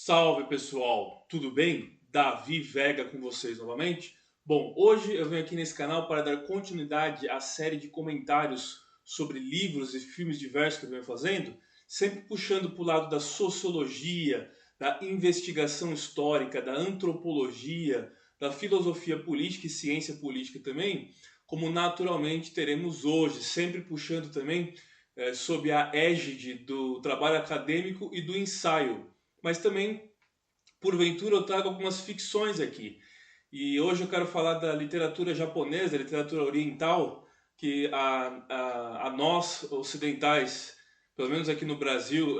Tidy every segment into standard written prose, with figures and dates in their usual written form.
Salve pessoal, tudo bem? Davi Vega com vocês novamente. Bom, hoje eu venho aqui nesse canal para dar continuidade à série de comentários sobre livros e filmes diversos que eu venho fazendo, sempre puxando para o lado da sociologia, da investigação histórica, da antropologia, da filosofia política e ciência política também, como naturalmente teremos hoje, sempre puxando também sob a égide do trabalho acadêmico e do ensaio, mas também, porventura, eu trago algumas ficções aqui. E hoje eu quero falar da literatura japonesa, literatura oriental, que a nós, ocidentais, pelo menos aqui no Brasil,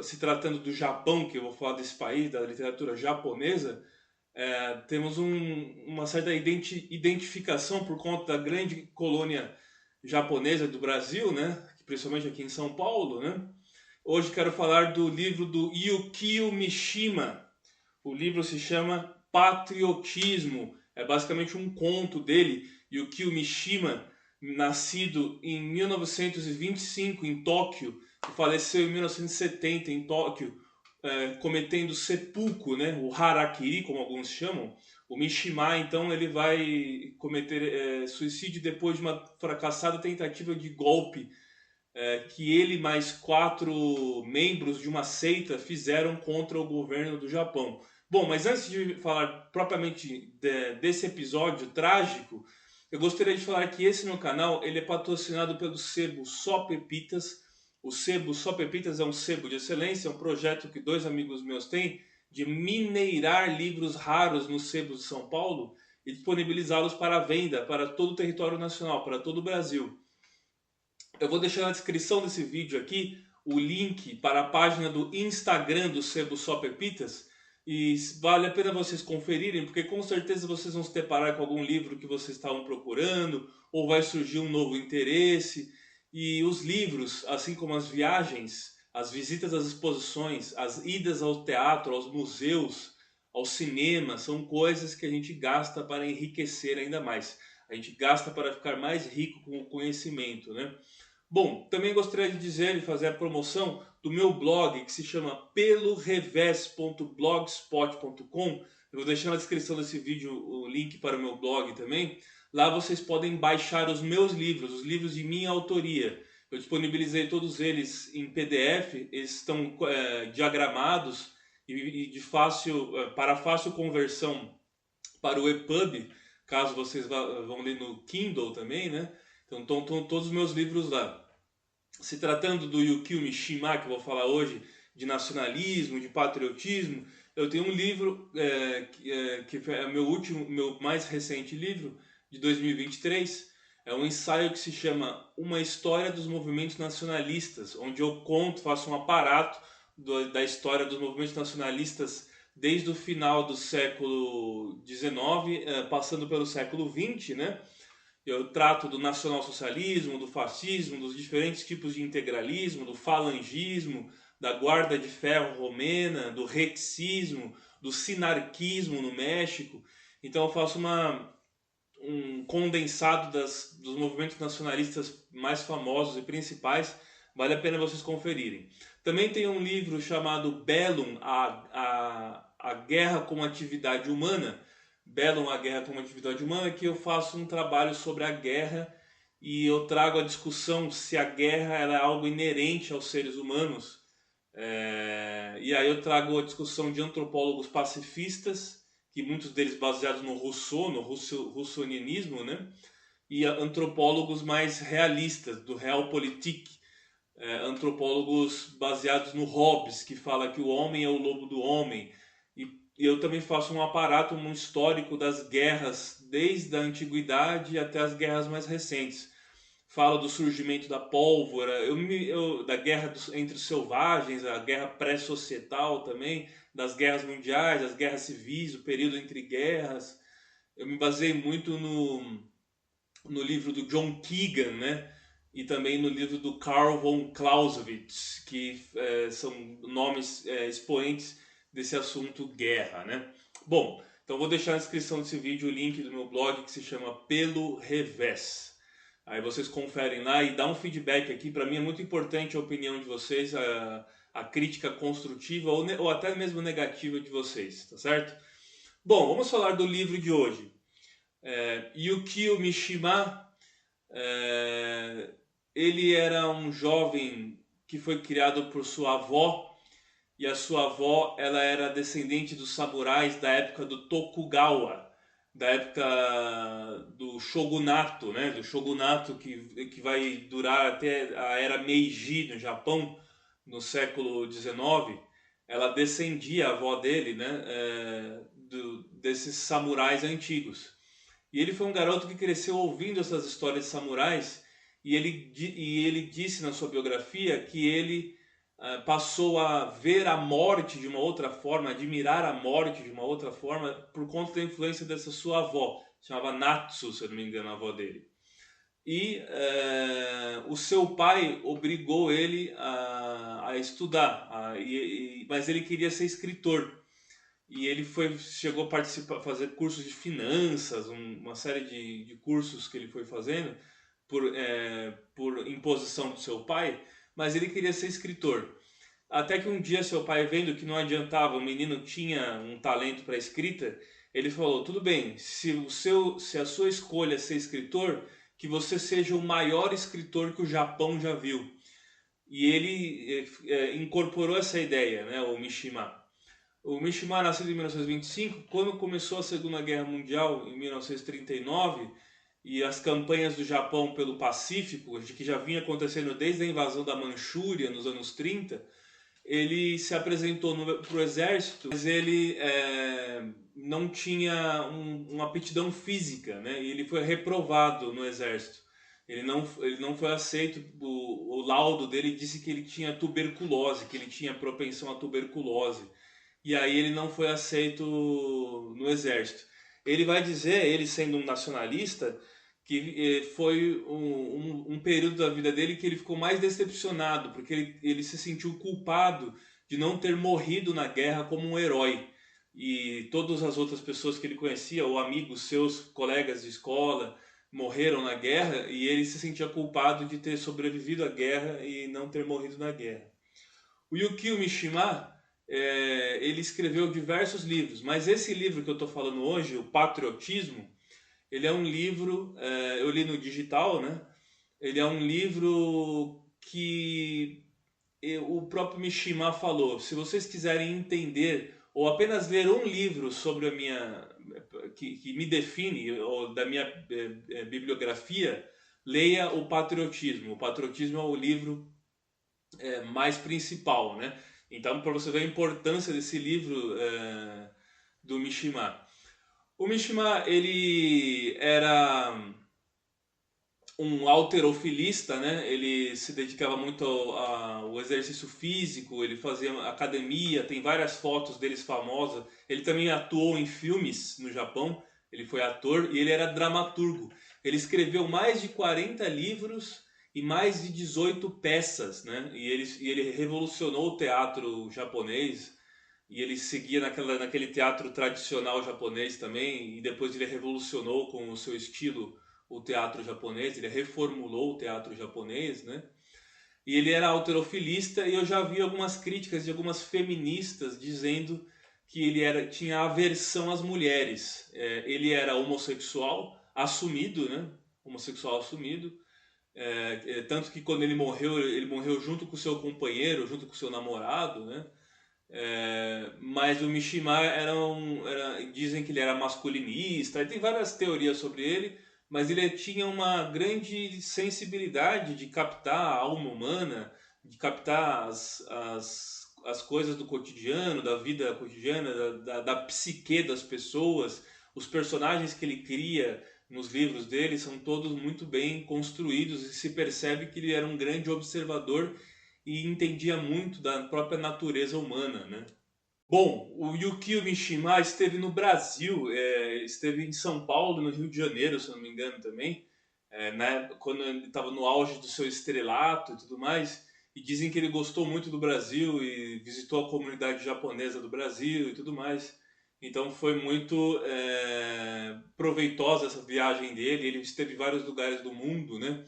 se tratando do Japão, que eu vou falar desse país, da literatura japonesa, temos uma certa identificação por conta da grande colônia japonesa do Brasil, né? Principalmente aqui em São Paulo, né? Hoje quero falar do livro do Yukio Mishima. O livro se chama Patriotismo. É basicamente um conto dele, Yukio Mishima, nascido em 1925 em Tóquio e faleceu em 1970 em Tóquio, cometendo seppuku, né, o harakiri, como alguns chamam. O Mishima, então, ele vai cometer suicídio depois de uma fracassada tentativa de golpe que ele mais quatro membros de uma seita fizeram contra o governo do Japão. Bom, mas antes de falar propriamente desse episódio trágico, eu gostaria de falar que esse meu canal ele é patrocinado pelo sebo Só Pepitas. O sebo Só Pepitas é um sebo de excelência, é um projeto que dois amigos meus têm de mineirar livros raros nos sebos de São Paulo e disponibilizá-los para venda para todo o território nacional, para todo o Brasil. Eu vou deixar na descrição desse vídeo aqui o link para a página do Instagram do Sebo Só Pepitas. E vale a pena vocês conferirem, porque com certeza vocês vão se deparar com algum livro que vocês estavam procurando, ou vai surgir um novo interesse. E os livros, assim como as viagens, as visitas às exposições, as idas ao teatro, aos museus, ao cinema, são coisas que a gente gasta para enriquecer ainda mais. A gente gasta para ficar mais rico com o conhecimento, né? Bom, também gostaria de dizer e fazer a promoção do meu blog que se chama pelorevés.blogspot.com. Eu vou deixar na descrição desse vídeo o link para o meu blog também. Lá vocês podem baixar os meus livros, os livros de minha autoria. Eu disponibilizei todos eles em PDF, eles estão diagramados e de fácil, para fácil conversão para o EPUB, caso vocês vão ler no Kindle também, né? Então estão todos os meus livros lá. Se tratando do Yukio Mishima, que eu vou falar hoje, de nacionalismo, de patriotismo, eu tenho um livro que é meu mais recente livro, de 2023. É um ensaio que se chama Uma História dos Movimentos Nacionalistas, onde eu conto, faço um aparato da história dos movimentos nacionalistas desde o final do século XIX, passando pelo século XX, né? Eu trato do nacionalsocialismo, do fascismo, dos diferentes tipos de integralismo, do falangismo, da guarda de ferro romena, do rexismo, do sinarquismo no México. Então eu faço um condensado dos movimentos nacionalistas mais famosos e principais. Vale a pena vocês conferirem. Também tem um livro chamado Bellum, a Guerra como Atividade Humana, Bellum, a Guerra como Atividade Humana, que eu faço um trabalho sobre a guerra e eu trago a discussão se a guerra era algo inerente aos seres humanos. E aí eu trago a discussão de antropólogos pacifistas, que muitos deles baseados no Rousseau, no russonianismo, né? E antropólogos mais realistas, do Realpolitik, antropólogos baseados no Hobbes, que fala que o homem é o lobo do homem. E eu também faço um aparato, um histórico das guerras, desde a antiguidade até as guerras mais recentes. Falo do surgimento da pólvora, da guerra entre os selvagens, a guerra pré-societal também, das guerras mundiais, as guerras civis, o período entre guerras. Eu me baseei muito no livro do John Keegan, né? E também no livro do Karl von Clausewitz, que são nomes expoentes desse assunto guerra, né? Bom, então vou deixar na descrição desse vídeo o link do meu blog que se chama Pelo Revés. Aí vocês conferem lá e dá um feedback aqui. Para mim é muito importante a opinião de vocês, a crítica construtiva ou até mesmo negativa de vocês, tá certo? Bom, vamos falar do livro de hoje. Yukio Mishima, ele era um jovem que foi criado por sua avó, e a sua avó ela era descendente dos samurais da época do Tokugawa, da época do shogunato, né? Do shogunato que vai durar até a era Meiji no Japão, no século XIX. Ela descendia, a avó dele, né? Desses samurais antigos. E ele foi um garoto que cresceu ouvindo essas histórias de samurais, e ele disse na sua biografia que ele passou a ver a morte de uma outra forma, admirar a morte de uma outra forma, por conta da influência dessa sua avó, chamava Natsu, se eu não me engano, a avó dele. E o seu pai obrigou ele a estudar, mas ele queria ser escritor. E ele chegou a participar, fazer cursos de finanças, uma série de cursos que ele foi fazendo por imposição do seu pai, mas ele queria ser escritor. Até que um dia seu pai, vendo que não adiantava, o menino tinha um talento para escrita, ele falou: tudo bem, se a sua escolha é ser escritor, que você seja o maior escritor que o Japão já viu. E ele incorporou essa ideia, né, o Mishima. O Mishima nasceu em 1925, quando começou a Segunda Guerra Mundial, em 1939, e as campanhas do Japão pelo Pacífico, que já vinha acontecendo desde a invasão da Manchúria nos anos 30, ele se apresentou para o exército, mas ele não tinha uma aptidão física, né? E ele foi reprovado no exército. Ele não foi aceito. O laudo dele disse que ele tinha tuberculose, que ele tinha propensão à tuberculose. E aí ele não foi aceito no exército. Ele vai dizer, ele sendo um nacionalista, que foi um período da vida dele que ele ficou mais decepcionado, porque ele se sentiu culpado de não ter morrido na guerra como um herói. E todas as outras pessoas que ele conhecia, ou amigos seus, colegas de escola, morreram na guerra, e ele se sentia culpado de ter sobrevivido à guerra e não ter morrido na guerra. O Yukio Mishima, ele escreveu diversos livros, mas esse livro que eu estou falando hoje, O Patriotismo, ele é um livro, eu li no digital, né? Ele é um livro que o próprio Mishima falou: se vocês quiserem entender ou apenas ler um livro sobre a minha que me define ou da minha bibliografia, leia O Patriotismo. O Patriotismo é o livro mais principal, né? Então, para você ver a importância desse livro do Mishima. O Mishima, ele era um halterofilista, né? Ele se dedicava muito ao exercício físico, ele fazia academia, tem várias fotos deles famosas. Ele também atuou em filmes no Japão, ele foi ator e ele era dramaturgo. Ele escreveu mais de 40 livros e mais de 18 peças, né? E ele revolucionou o teatro japonês, e ele seguia naquele teatro tradicional japonês também, e depois ele revolucionou com o seu estilo o teatro japonês, ele reformulou o teatro japonês, né? E ele era halterofilista, e eu já vi algumas críticas de algumas feministas dizendo que tinha aversão às mulheres. Ele era homossexual assumido, né? Homossexual assumido. Tanto que quando ele morreu junto com o seu companheiro, junto com o seu namorado, né? Mas o Mishima dizem que ele era masculinista, e tem várias teorias sobre ele, mas ele tinha uma grande sensibilidade de captar a alma humana, de captar as coisas do cotidiano, da vida cotidiana, da psique das pessoas. Os personagens que ele cria nos livros dele são todos muito bem construídos, e se percebe que ele era um grande observador e entendia muito da própria natureza humana, né? Bom, o Yukio Mishima esteve no Brasil, esteve em São Paulo, no Rio de Janeiro, se eu não me engano também, né, quando ele estava no auge do seu estrelato e tudo mais, e dizem que ele gostou muito do Brasil e visitou a comunidade japonesa do Brasil e tudo mais. Então foi muito proveitosa essa viagem dele, ele esteve em vários lugares do mundo, né?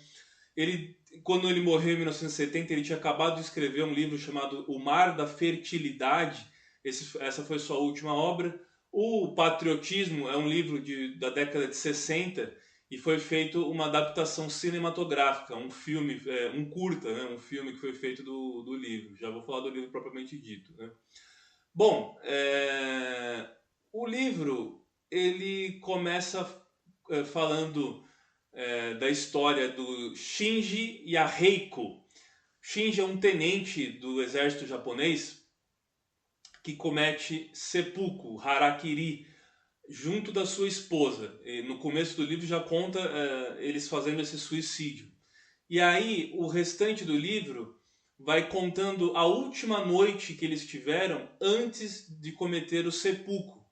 Ele quando ele morreu em 1970, ele tinha acabado de escrever um livro chamado O Mar da Fertilidade. Essa foi sua última obra. O Patriotismo é um livro da década de 60 e foi feito uma adaptação cinematográfica, um filme, um curta, né? Um filme que foi feito do livro. Já vou falar do livro propriamente dito, né? Bom, o livro ele começa falando da história do Shinji Yaheiko. Shinji é um tenente do exército japonês que comete seppuku, harakiri, junto da sua esposa. E no começo do livro já conta eles fazendo esse suicídio. E aí o restante do livro vai contando a última noite que eles tiveram antes de cometer o seppuku.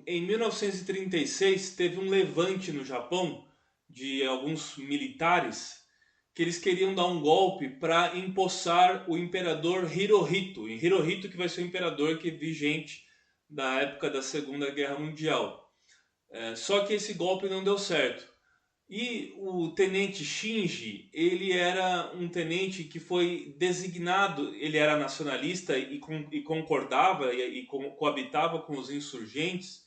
Em 1936 teve um levante no Japão de alguns militares que eles queriam dar um golpe para empossar o imperador Hirohito. E Hirohito que vai ser o imperador que é vigente da época da Segunda Guerra Mundial. Só que esse golpe não deu certo. E o tenente Shinji, ele era um tenente que foi designado, ele era nacionalista e concordava e coabitava com os insurgentes,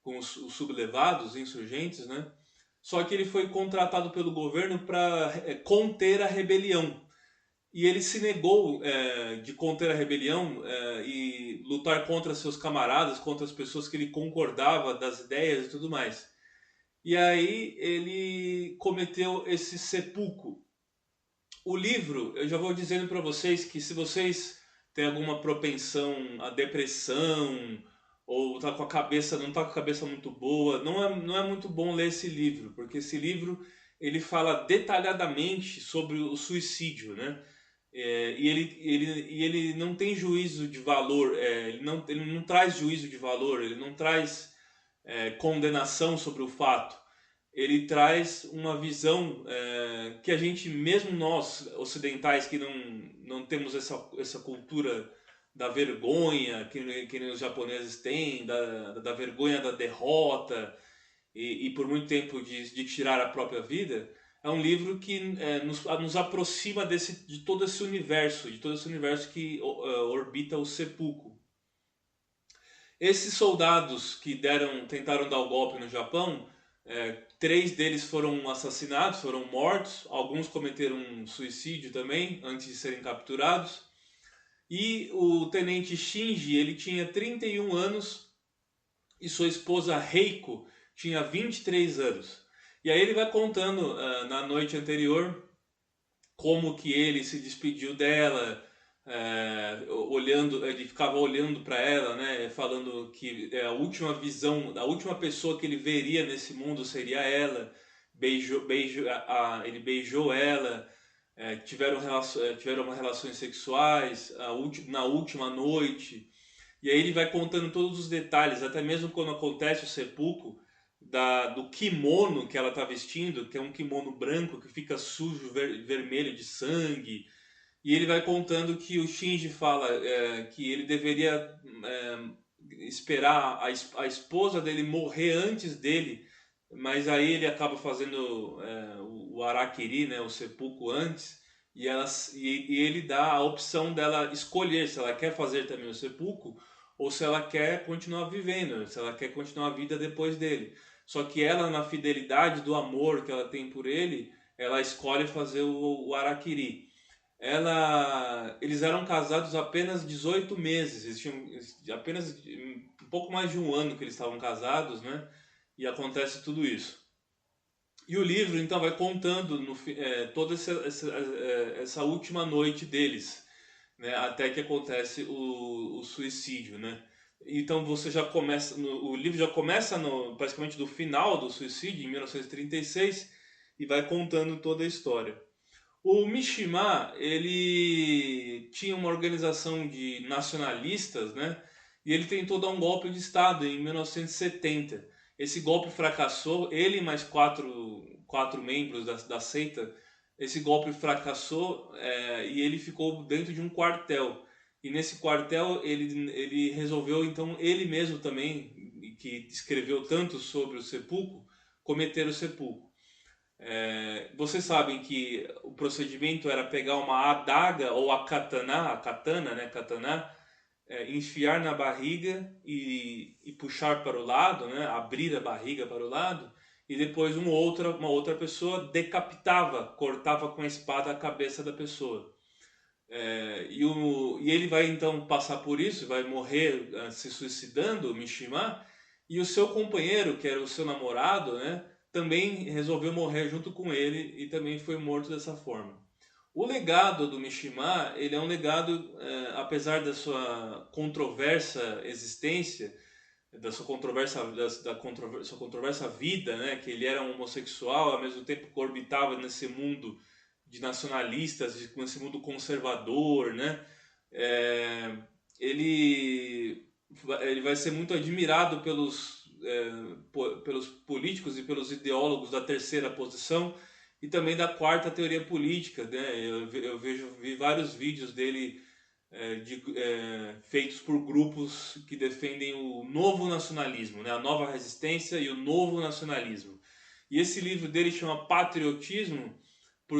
com os sublevados insurgentes, né? Só que ele foi contratado pelo governo para conter a rebelião. E ele se negou de conter a rebelião e lutar contra seus camaradas, contra as pessoas que ele concordava das ideias e tudo mais. E aí ele cometeu esse seppuku. O livro, eu já vou dizendo para vocês que se vocês têm alguma propensão à depressão ou tá com a cabeça, não tá com a cabeça muito boa, não é muito bom ler esse livro, porque esse livro ele fala detalhadamente sobre o suicídio, né? E ele não tem juízo de valor, ele não traz juízo de valor, ele não traz condenação sobre o fato. Ele traz uma visão que a gente, mesmo nós ocidentais que não temos essa cultura da vergonha que os japoneses têm, da vergonha da derrota e por muito tempo de tirar a própria vida, é um livro que nos aproxima de todo esse universo, que orbita o seppuku. Esses soldados que tentaram dar o golpe no Japão, 3 deles foram assassinados, foram mortos, alguns cometeram um suicídio também antes de serem capturados. E o tenente Shinji, ele tinha 31 anos e sua esposa Reiko tinha 23 anos. E aí ele vai contando na noite anterior como que ele se despediu dela, ele ficava olhando para ela, né, falando que a última visão, a última pessoa que ele veria nesse mundo seria ela. Ele beijou ela, tiveram relações sexuais na última noite. E aí ele vai contando todos os detalhes, até mesmo quando acontece o seppuku, do kimono que ela está vestindo, que é um kimono branco que fica sujo, vermelho de sangue. E ele vai contando que o Shinji fala que ele deveria esperar a esposa dele morrer antes dele, mas aí ele acaba fazendo o harakiri, né, o seppuku antes, e ele dá a opção dela escolher se ela quer fazer também o seppuku ou se ela quer continuar vivendo, se ela quer continuar a vida depois dele. Só que ela, na fidelidade do amor que ela tem por ele, ela escolhe fazer o harakiri. Eles eram casados apenas 18 meses, eles tinham apenas um pouco mais de um ano que eles estavam casados, né? E acontece tudo isso. E o livro então vai contando toda essa última noite deles, né? Até que acontece o suicídio, né? Então você já começa, o livro já começa praticamente do final do suicídio, em 1936, e vai contando toda a história. O Mishima, ele tinha uma organização de nacionalistas, né? E ele tentou dar um golpe de Estado em 1970. Esse golpe fracassou, ele e mais quatro membros da seita, esse golpe fracassou e ele ficou dentro de um quartel. E nesse quartel ele resolveu, então, ele mesmo também, que escreveu tanto sobre o seppuku, cometer o sepulcro. Vocês sabem que o procedimento era pegar uma adaga ou a katana, né, katana, enfiar na barriga e puxar para o lado, né, abrir a barriga para o lado, e depois uma outra pessoa decapitava, cortava com a espada a cabeça da pessoa. E ele vai então passar por isso, vai morrer se suicidando, o Mishima, e o seu companheiro, que era o seu namorado, né, também resolveu morrer junto com ele e também foi morto dessa forma. O legado do Mishima, ele é um legado, apesar da sua controversa existência, da sua controversa, sua controversa vida, né, que ele era um homossexual, ao mesmo tempo que orbitava nesse mundo de nacionalistas, nesse mundo conservador, né, é, ele, ele vai ser muito admirado pelos políticos e pelos ideólogos da terceira posição e também da quarta teoria política, né? Vi vários vídeos dele feitos por grupos que defendem o novo nacionalismo, né? A nova resistência e o novo nacionalismo. E esse livro dele chama Patriotismo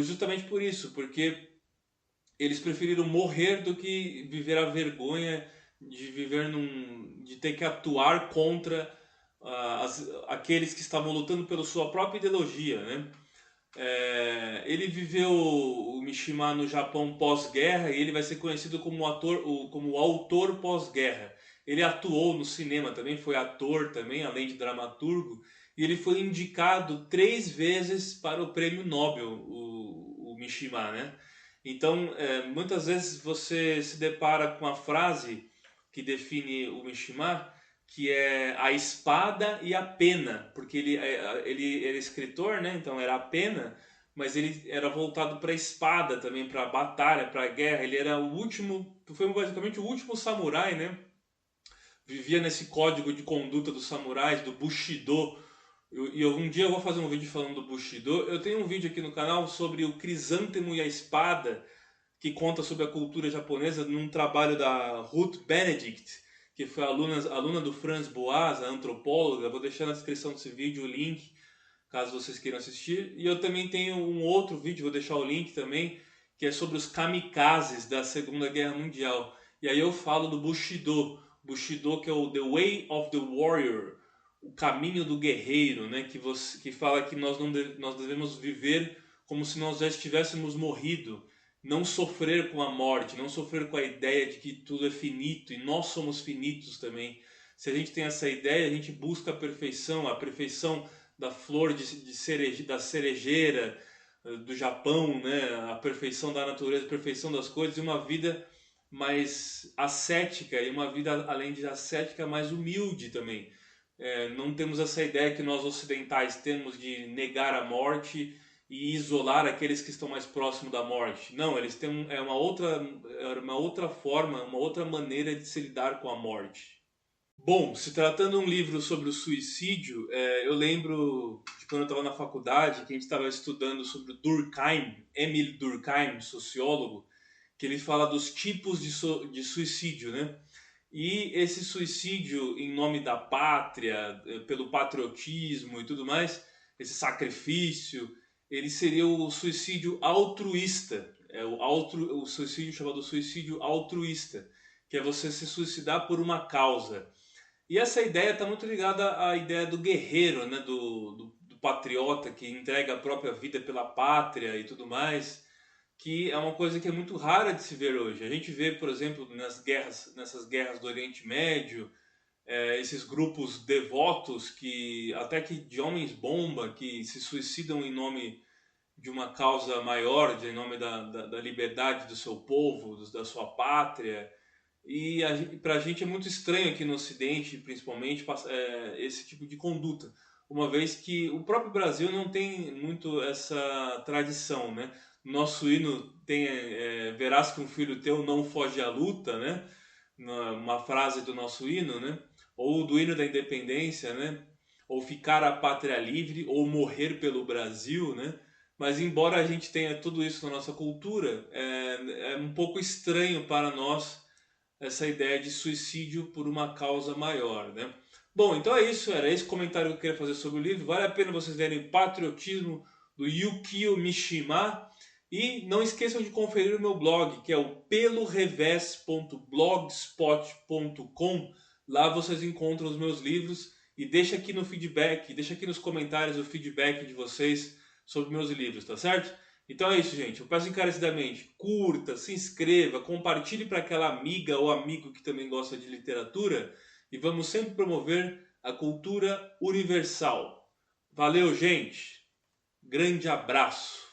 justamente por isso, porque eles preferiram morrer do que viver a vergonha de ter que atuar contra aqueles que estavam lutando pela sua própria ideologia, né? Ele viveu o Mishima no Japão pós-guerra e ele vai ser conhecido como como autor pós-guerra. Ele atuou no cinema também, foi ator também, além de dramaturgo, e ele foi indicado 3 vezes para o Prêmio Nobel, o Mishima, né? Então, muitas vezes você se depara com a frase que define o Mishima, que é a espada e a pena, porque ele era escritor, né? Então era a pena, mas ele era voltado para a espada também, para a batalha, para a guerra. Ele era foi basicamente o último samurai, né? Vivia nesse código de conduta dos samurais, do Bushido. Um dia eu vou fazer um vídeo falando do Bushido. Eu tenho um vídeo aqui no canal sobre o crisântemo e a espada, que conta sobre a cultura japonesa num trabalho da Ruth Benedict, que foi aluna do Franz Boas, a antropóloga. Vou deixar na descrição desse vídeo o link, caso vocês queiram assistir. E eu também tenho um outro vídeo, vou deixar o link também, que é sobre os kamikazes da Segunda Guerra Mundial. E aí eu falo do Bushido. Bushido, que é o The Way of the Warrior, o caminho do guerreiro, né? Que fala que nós devemos viver como se nós já estivéssemos morrido, não sofrer com a morte, não sofrer com a ideia de que tudo é finito e nós somos finitos também. Se a gente tem essa ideia, a gente busca a perfeição da flor da cerejeira do Japão, né? A perfeição da natureza, a perfeição das coisas e uma vida mais ascética e uma vida, além de ascética, mais humilde também. Não temos essa ideia que nós ocidentais temos de negar a morte e isolar aqueles que estão mais próximos da morte. Não, eles têm uma outra forma, uma outra maneira de se lidar com a morte. Bom, se tratando de um livro sobre o suicídio, eu lembro de quando eu estava na faculdade, que a gente estava estudando sobre o Durkheim, Emile Durkheim, sociólogo, que ele fala dos tipos de suicídio, né? E esse suicídio em nome da pátria, pelo patriotismo e tudo mais, esse sacrifício, ele seria o suicídio altruísta, o suicídio chamado suicídio altruísta, que é você se suicidar por uma causa. E essa ideia está muito ligada à ideia do guerreiro, né? Do patriota que entrega a própria vida pela pátria e tudo mais, que é uma coisa que é muito rara de se ver hoje. A gente vê, por exemplo, nessas guerras do Oriente Médio, esses grupos devotos que até que de homens bomba que se suicidam em nome de uma causa maior, em nome da liberdade do seu povo, da sua pátria. E para a gente é muito estranho aqui no Ocidente, principalmente, esse tipo de conduta, uma vez que o próprio Brasil não tem muito essa tradição, né? Nosso hino tem verás que um filho teu não foge à luta, né? Uma frase do nosso hino, né? Ou do hino da independência, né? Ou ficar a pátria livre, ou morrer pelo Brasil, né? Mas embora a gente tenha tudo isso na nossa cultura, é um pouco estranho para nós essa ideia de suicídio por uma causa maior, né? Bom, então é isso. Era esse comentário que eu queria fazer sobre o livro. Vale a pena vocês verem Patriotismo, do Yukio Mishima. E não esqueçam de conferir o meu blog, que é o pelorevés.blogspot.com. Lá vocês encontram os meus livros. E deixa aqui no feedback, deixa aqui nos comentários o feedback de vocês sobre meus livros, tá certo? Então é isso, gente. Eu peço encarecidamente, curta, se inscreva, compartilhe para aquela amiga ou amigo que também gosta de literatura e vamos sempre promover a cultura universal. Valeu, gente. Grande abraço.